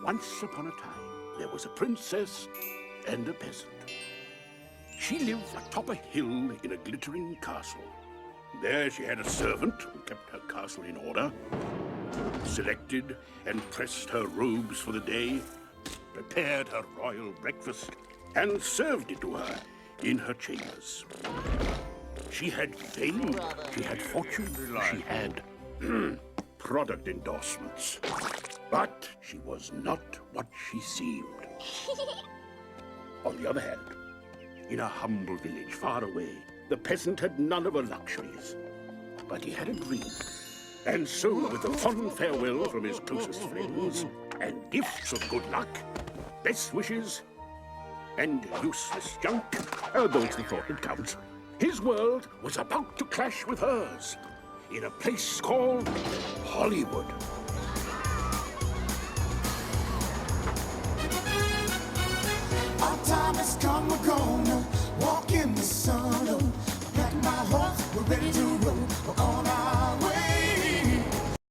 Once upon a time, there was a princess and a peasant. She lived atop a hill in a glittering castle. There she had a servant who kept her castle in order, selected and pressed her robes for the day, prepared her royal breakfast, and served it to her in her chambers. She had fame, she had fortune, she had product endorsements. But she was not what she seemed. On the other hand, in a humble village far away, the peasant had none of her luxuries. But he had a dream. And so, with a fond farewell from his closest friends, and gifts of good luck, best wishes, and useless junk, though it's the thought that counts, his world was about to clash with hers, in a place called Hollywood. Our time has come, we're gonna walk in the sun.